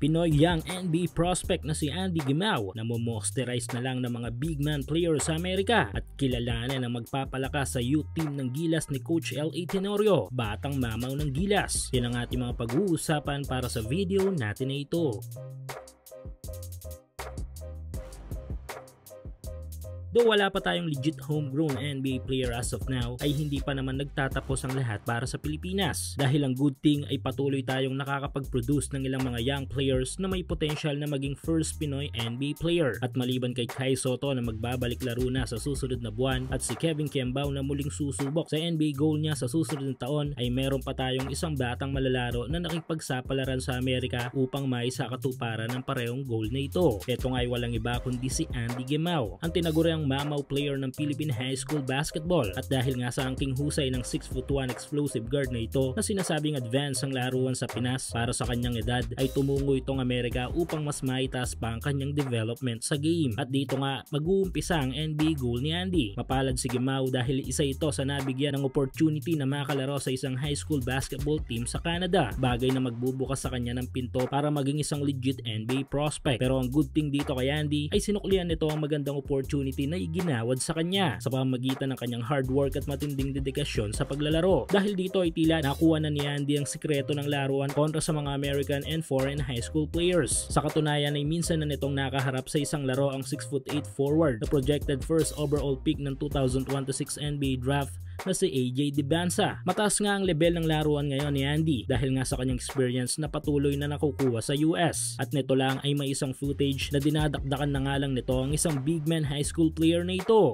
Pinoy young NBA prospect na si Andy Gimao na mosterize na lang ng mga big man player sa Amerika at kilalanin ang magpapalakas sa youth team ng Gilas ni Coach L.A. Tenorio, batang mamaw ng Gilas. Yan ang ating mga pag-uusapan para sa video natin na ito. Though wala pa tayong legit homegrown NBA player as of now, ay hindi pa naman nagtatapos ang lahat para sa Pilipinas. Dahil ang good thing ay patuloy tayong nakakapag-produce ng ilang mga young players na may potential na maging first Pinoy NBA player. At maliban kay Kai Sotto na magbabalik laro na sa susunod na buwan at si Kevin Kembao na muling susubok sa NBA goal niya sa susunod na taon, ay meron pa tayong isang batang malalaro na nakipagsapalaran sa Amerika upang maisakatuparan ng parehong goal na ito. Ito nga ay walang iba kundi si Andy Gimao, ang tinaguriang mamaw player ng Philippine High School Basketball. At dahil nga sa angking husay ng 6'1" explosive guard na ito na sinasabing advance ang laruan sa Pinas para sa kanyang edad, ay tumungo itong Amerika upang mas maitaas pa ang kanyang development sa game. At dito nga mag-uumpisa ang NBA goal ni Andy. Mapalad si Gimao dahil isa ito sa nabigyan ng opportunity na makalaro sa isang high school basketball team sa Canada, bagay na magbubukas sa kanya ng pinto para maging isang legit NBA prospect. Pero ang good thing dito kay Andy ay sinuklian nito ang magandang opportunity na iginawad sa kanya sa pamamagitan ng kanyang hard work at matinding dedikasyon sa paglalaro. Dahil dito ay tila nakuha na ni Andy ang sikreto ng laruan kontra sa mga American and foreign high school players. Sa katunayan ay minsan na nitong nakaharap sa isang laro ang 6'8" forward na projected first overall pick ng 2026 NBA draft na si AJ Dibansa. Mataas nga ang level ng laruan ngayon ni Andy dahil nga sa kanyang experience na patuloy na nakukuha sa US. At nito lang ay may isang footage na dinadakdakan na nga lang nito ang isang big man high school player na ito.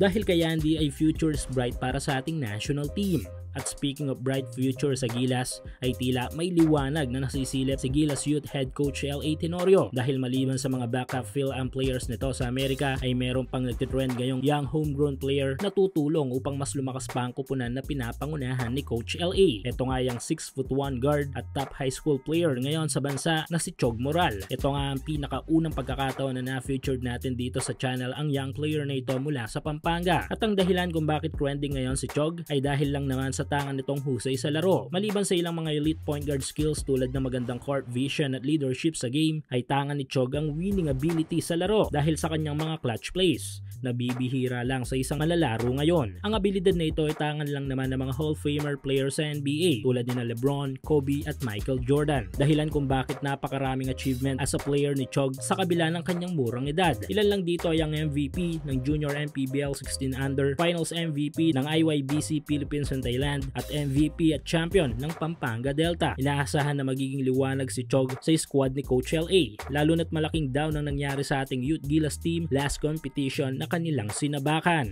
Dahil kay Andy ay future is bright para sa ating national team. At speaking of bright future sa Gilas, ay tila may liwanag na nasisilip si Gilas Youth Head Coach L.A. Tenorio dahil maliban sa mga backup fill-in players nito sa Amerika ay meron pang nagtitrend ngayong young homegrown player na tutulong upang mas lumakas pa ang kupunan na pinapangunahan ni Coach L.A. Ito nga yung 6'1" guard at top high school player ngayon sa bansa na si Chog Moral. Ito nga ang pinakaunang pagkakataon na na-featured natin dito sa channel ang young player na ito mula sa Pampanga. At ang dahilan kung bakit trending ngayon si Chog ay dahil lang naman sa tangan nitong husay sa laro. Maliban sa ilang mga elite point guard skills tulad ng magandang court vision at leadership sa game, ay tangan ni Chog ang winning ability sa laro dahil sa kanyang mga clutch plays. Nabibihira lang sa isang malalaro ngayon. Ang abilidad na ito ay tangan lang naman ng mga Hall of Famer players sa NBA tulad ni LeBron, Kobe at Michael Jordan. Dahilan kung bakit napakaraming achievement as a player ni Chog sa kabila ng kanyang murang edad. Ilan lang dito ay ang MVP ng Junior MPBL 16 Under, Finals MVP ng IYBC Philippines and Thailand, at MVP at champion ng Pampanga Delta. Inaasahan na magiging liwanag si Chog sa squad ni Coach L.A. lalo na't malaking down ang nangyari sa ating Youth Gilas team last competition na kanilang sinabakan.